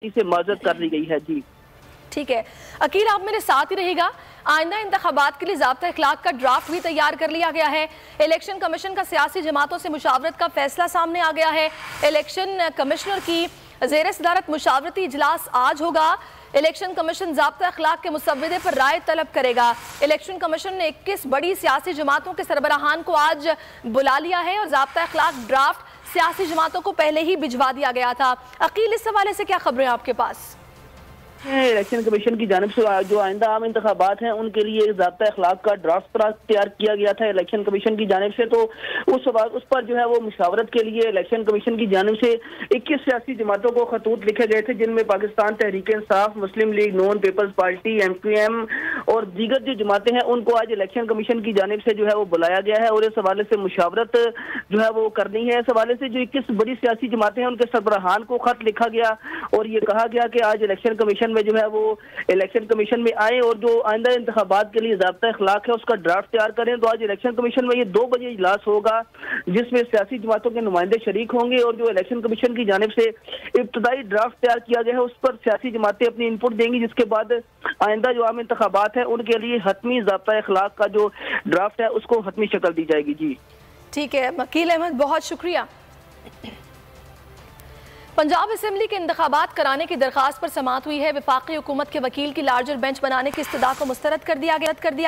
इसे माजरत कर दी गई है। जी ठीक है अकील, आप मेरे साथ ही रहेगा। आइंदा इंतखाबात के लिए ज़ाब्ता इखलाक का ड्राफ्ट भी तैयार कर लिया गया है। इलेक्शन कमीशन का सियासी जमातों से मुशावरत का फैसला सामने आ गया है। इलेक्शन कमिश्नर की ज़ेर सदारत मुशावरती इजलास आज होगा। इलेक्शन कमीशन ज़ाब्ता इखलाक के मुसव्वदे पर राय तलब करेगा। इलेक्शन कमीशन ने 21 बड़ी सियासी जमातों के सरबराहान को आज बुला लिया है और ज़ाब्ता इखलाक ड्राफ्ट सियासी जमातों को पहले ही भिजवा दिया गया था। अकील, इस हवाले से क्या खबरें आपके पास? इलेक्शन कमीशन की जानिब से जो आइंदा आम इंतखाबात हैं उनके लिए ज़ाब्ता इखलाक का ड्राफ्ट तैयार किया गया था इलेक्शन कमीशन की जानिब से। तो उस पर जो है वो मुशावरत के लिए इलेक्शन कमीशन की जानिब से 21 सियासी जमातों को खतूत लिखे गए थे, जिनमें पाकिस्तान तहरीक इंसाफ, मुस्लिम लीग नून, पीपल्स पार्टी, MQM और दीगर जो जमातें हैं उनको आज इलेक्शन कमीशन की जानिब से जो है वो बुलाया गया है और इस हवाले से मुशावरत जो है वो करनी है। इस हवाले से जो 21 बड़ी सियासी जमातें हैं उनके सरबराहान को खत लिखा गया और ये कहा गया कि आज इलेक्शन कमीशन में जो है वो इलेक्शन कमीशन में आए और जो आइंदा इंतखाबात के लिए ज़ाब्ता इखलाक है उसका ड्राफ्ट तैयार करें। तो आज इलेक्शन कमीशन में ये 2 बजे इजलास होगा जिसमें सियासी जमातों के नुमाइंदे शरीक होंगे और जो इलेक्शन कमीशन की जानिब से इब्तदाई ड्राफ्ट तैयार किया गया है उस पर सियासी जमातें अपनी इनपुट देंगी, जिसके बाद आइंदा जो आम इंतखाबात है उनके लिए हतमी ज़ाब्ता इखलाक का जो ड्राफ्ट है उसको हतमी शक्ल दी जाएगी। जी ठीक है वकील अहमद, बहुत शुक्रिया। पंजाब असेंबली के इंतखाबात कराने की दरखास्त पर समाअत हुई है। वफाकी हुकूमत के वकील की लार्जर बेंच बनाने की इस्तदा को मुस्तरद कर दिया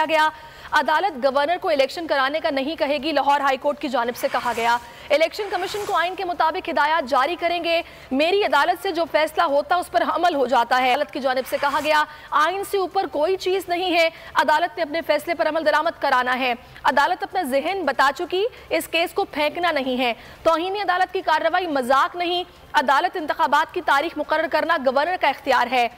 गया। अदालत गवर्नर को इलेक्शन कराने का नहीं कहेगी, लाहौर हाई कोर्ट की जानिब से कहा गया। इलेक्शन कमीशन को आइन के मुताबिक हिदायत जारी करेंगे। मेरी अदालत से जो फैसला होता उस पर अमल हो जाता है। अदालत की जानिब से कहा गया आइन से ऊपर कोई चीज नहीं है, अदालत ने अपने फैसले पर अमल दरामद कराना है। अदालत अपना जहन बता चुकी, इस केस को फेंकना नहीं है। तौहीन अदालत की कार्रवाई मजाक नहीं, अदालत इंतखाबात की तारीख मुकर्रर करना गवर्नर का इख्तियार है।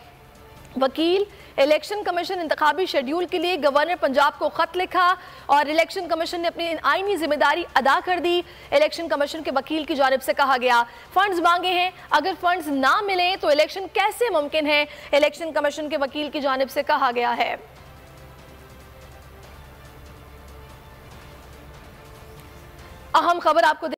वकील, इलेक्शन कमीशन इंतखाबी शेड्यूल के लिए गवर्नर पंजाब को खत लिखा और इलेक्शन कमीशन ने अपनी आईनी जिम्मेदारी अदा कर दी। इलेक्शन कमीशन के वकील की जानिब से कहा गया फंड्स मांगे हैं, अगर फंड्स ना मिले तो इलेक्शन कैसे मुमकिन है, इलेक्शन कमीशन के वकील की जानिब से कहा गया है। अहम खबर आपको